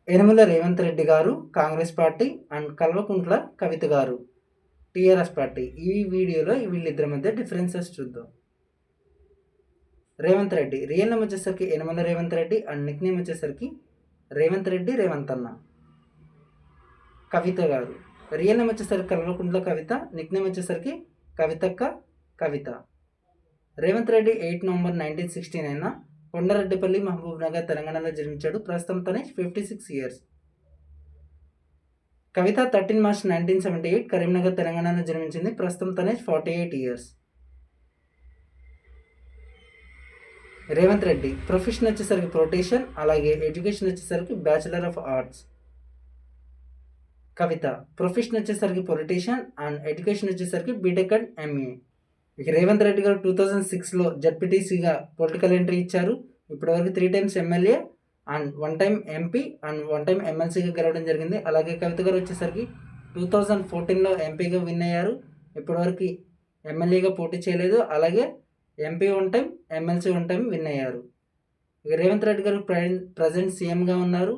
యనమల రేవంత్ రెడ్డి గారు Congress party and Kalvakuntla Kavitha గారు TRS party. ఈ వీడియోలో వీళ్ళిద్దరి మధ్య డిఫరెన్సెస్ చూద్దాం. రేవంత్ రెడ్డి రియల్ నేమ్ వచ్చేసరికి Yanamala Revanth Reddy and Nick name వచ్చేసరికి రేవంత్ రెడ్డి రేవంత్ అన్న. కవిత గారు రియల్ నేమ్ వచ్చేసరికి కల్వకుంట్ల కవిత, నిక్ నేమ్ వచ్చేసరికి కవితక్క కవిత. రేవంత్ రెడ్డి 8 నవంబర్ 1969 కొండరెడ్డిపల్లి, మహబూబ్ నగర్, తెలంగాణలో జన్మించాడు. ప్రస్తుతం తనే 56 ఇయర్స్. కవిత 13 మార్చ్ 1978 కరీంనగర్, తెలంగాణలో జన్మించింది. ప్రస్తుతం తనే 48 ఇయర్స్. రేవంత్ రెడ్డి ప్రొఫెషన్ వచ్చేసరికి ప్రొటేషన్, అలాగే ఎడ్యుకేషన్ వచ్చేసరికి bachelor of arts. Kavitha profession వచ్చేసరికి పొలిటీషియన్ అండ్ ఎడ్యుకేషన్ వచ్చేసరికి బీటెక్ అండ్ ఎంఏ. ఇక రేవంత్ రెడ్డి గారు 2006లో జడ్పీటీసీగా పొలిటికల్ ఎంట్రీ ఇచ్చారు. ఇప్పటివరకు 3 times MLA and 1 time MP and 1 time ఎమ్మెల్సీగా గెలవడం జరిగింది. అలాగే కవిత గారు వచ్చేసరికి 2014లో ఎంపీగా విన్ అయ్యారు. ఇప్పటివరకు ఎమ్మెల్యేగా పోటీ చేయలేదు. అలాగే MP 1 time, MLC 1 time win అయ్యారు. ఇక రేవంత్ రెడ్డి గారు ప్రజెంట్ సీఎంగా ఉన్నారు.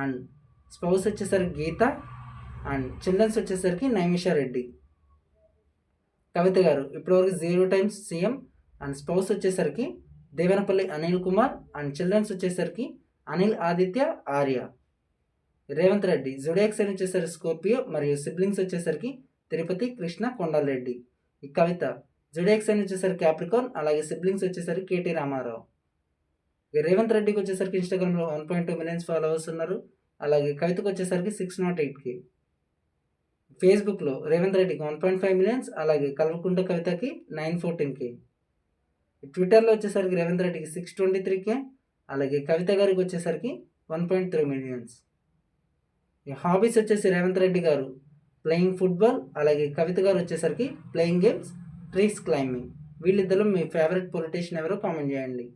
అండ్ స్పౌస్ వచ్చేసరికి గీత అండ్ చిల్డ్రన్స్ వచ్చేసరికి నైమిషా రెడ్డి. కవిత గారు ఇప్పటివరకు 0 టైమ్స్ సీఎం అండ్ స్పౌస్ వచ్చేసరికి దేవనపల్లి అనిల్ కుమార్ అండ్ చిల్డ్రన్స్ వచ్చేసరికి అనిల్ ఆదిత్య ఆర్య. రేవంత్ రెడ్డి జుడియాక్ సైన్ వచ్చేసరికి స్కార్పియో మరియు సిబ్లింగ్స్ వచ్చేసరికి తిరుపతి, కృష్ణ, కొండలరెడ్డి. ఈ కవిత జుడియాక్ సైన్ వచ్చేసరికి క్యాప్రికాన్, అలాగే సిబ్లింగ్స్ వచ్చేసరికి కేటీ రామారావు. ఇక రేవంత్ రెడ్డికి వచ్చేసరికి ఇన్స్టాగ్రామ్లో 1.2 మిలియన్స్ ఫాలోవర్స్ ఉన్నారు. అలాగే కవితకు వచ్చేసరికి 608K. ఫేస్బుక్లో రేవంత్ రెడ్డికి 1.5 మిలియన్స్, అలాగే కల్వకుంట్ల కవితకి 914K. ట్విట్టర్లో వచ్చేసరికి రేవంత్ రెడ్డికి 623K, అలాగే కవిత గారికి వచ్చేసరికి 1.3 మిలియన్స్. హాబీస్ వచ్చేసి రేవంత్ రెడ్డి గారు ప్లేయింగ్ ఫుట్బాల్, అలాగే కవిత గారు వచ్చేసరికి ప్లేయింగ్ గేమ్స్, ట్రీస్ క్లైంబింగ్. వీళ్ళిద్దరూ మీ ఫేవరెట్ పొలిటీషియన్ ఎవరో కామెంట్ చేయండి.